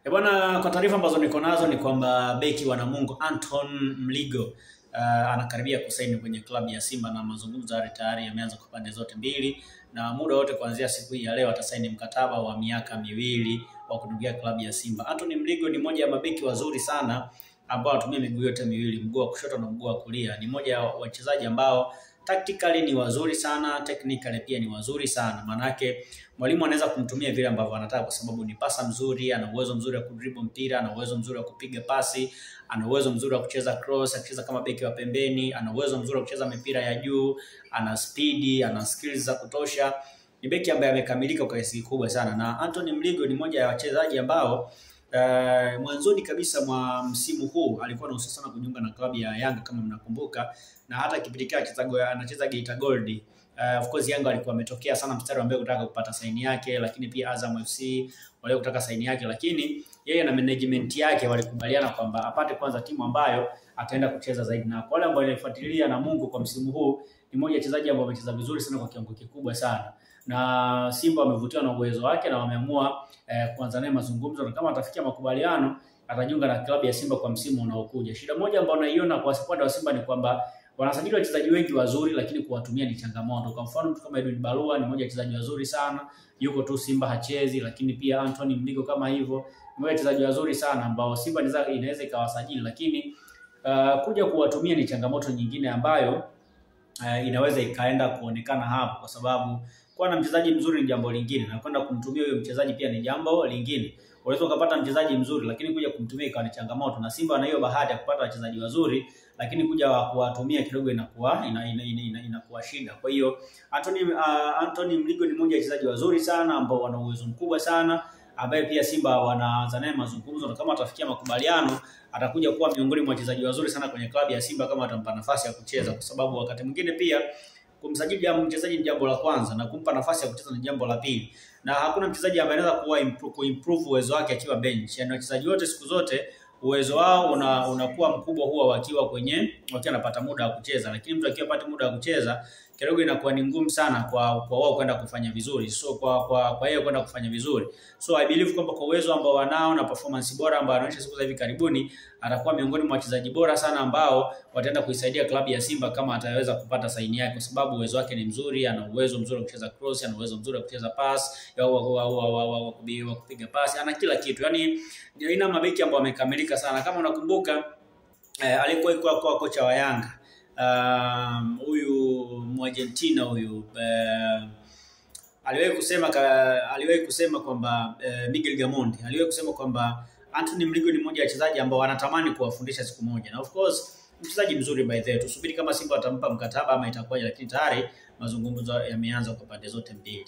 Bwana, kwa taarifa ambazo niko nazo ni kwamba beki wa Namungo Anton Mligo anakaribia kusaini kwenye klabu ya Simba na mazungumzo tayari yameanza kwa pande zote mbili, na muda wote kuanzia siku hii ya leo atasaini mkataba wa miaka 2 wa kudugia klabu ya Simba. Anton Mligo ni mmoja ya mabeki wazuri sana ambao anatumia miguu yote miwili, mguu wa kushoto na mguu wa kulia. Ni mmoja wa wachezaji ambao tactically ni wazuri sana, technically pia ni wazuri sana. Manake mwalimu anaweza kumtumia vile ambavyo anataka kwa sababu ni pasa mzuri, ana uwezo mzuri wa kudribble mpira, ana uwezo mzuri wa kupiga pasi, ana uwezo mzuri wa kucheza cross, akicheza kama beki wa pembeni, ana uwezo mzuri wa kucheza mipira ya juu, ana speed, ana skills za kutosha. Ni beki ambaye amekamilika kwa kiasi kikubwa sana, na Anton Mligo ni mmoja ya wachezaji ambao mwanzoni kabisa mwa msimu huu alikuwa anahusiana sana kujiunga na klabu ya Yanga kama mnakumbuka, na hata kipindi kile anacheza Geita Gold. Of course Yanga alikuwa ametokea sana mstari ambao kutaka kupata saini yake, lakini pia Azam FC wale kutaka saini yake, lakini yeye na management yake walikubaliana kwamba apate kwanza timu ambayo ataenda kucheza zaidi. Na kwa wale ambao walifuatilia Namungo kwa msimu huu, ni mmoja wachezaji ambao wamecheza vizuri sana kwa kiwango kikubwa sana, na Simba wamevutiwa na uwezo wake na wameamua kuanza naye mazungumzo, na kama atafikia makubaliano atajiunga na klabu ya Simba kwa msimu unaokuja. Shida moja ambayo naiona kwa upande wa Simba ni kwamba wanasajili wachezaji wengi wazuri, lakini kuwatumia ni changamoto. Kwa mfano mtu kama Edwin Barua ni mmoja wachezaji wazuri sana, yuko tu Simba hachezi, lakini pia Anthony Mligo kama hivyo ni wachezaji wazuri sana ambao Simba inaweza ikawasajili, lakini kuja kuwatumia ni changamoto nyingine ambayo inaweza ikaenda kuonekana hapo, kwa sababu kuwa na mchezaji mzuri ni jambo lingine, na kwenda kumtumia huyo mchezaji pia ni jambo lingine. Unaweza ukapata mchezaji mzuri lakini kuja kumtumia ikawa ni changamoto, na Simba na hiyo bahati ya kupata wachezaji wazuri lakini kuja kuwatumia kidogo inakuwa shida. Kwa hiyo Anthony Mligo ni mmoja wa wachezaji wazuri sana ambao wana uwezo mkubwa sana, ambaye pia Simba wanaanza naye mazungumzo, na kama atafikia makubaliano atakuja kuwa miongoni mwa wachezaji wazuri sana kwenye klabu ya Simba kama atampa nafasi ya kucheza, kwa sababu wakati mwingine pia kumsajili mchezaji ni jambo la kwanza na kumpa nafasi ya kucheza ni jambo la pili, na hakuna mchezaji ambaye anaweza kuimprove uwezo wake akiwa bench. Yaani wachezaji wote siku zote uwezo wao unakuwa mkubwa huwa wakiwa anapata muda wa kucheza, lakini mtu akiwa pata muda wa kucheza kidogo inakuwa ni ngumu sana kwa wao kwenda kufanya vizuri. So kwa yeye kwenda kufanya vizuri, so I believe kwamba kwa uwezo ambao wanao na performance bora ambayo anaonyesha siku za hivi karibuni, atakuwa miongoni mwa wachezaji bora sana ambao wataenda kuisaidia klabu ya Simba kama ataweza kupata saini yake, kwa sababu uwezo wake ni mzuri, ana uwezo mzuri wa kucheza cross, ana uwezo mzuri wa kucheza pass, wa kupiga pass, ana kila kitu. Yaani ina mabeki ambao wamekamilika sana. Kama unakumbuka alikuwa kwa kocha wa Yanga huyu Argentina huyu aliwahi kusema kwamba Miguel Gamondi aliwahi kusema kwamba Anthony Mligo ni mmoja wa wachezaji ambao wanatamani kuwafundisha siku moja, na of course mchezaji mzuri by the way. Tusubiri kama Simba watampa mkataba ama itakuwaje, lakini tayari mazungumzo yameanza kwa pande zote mbili.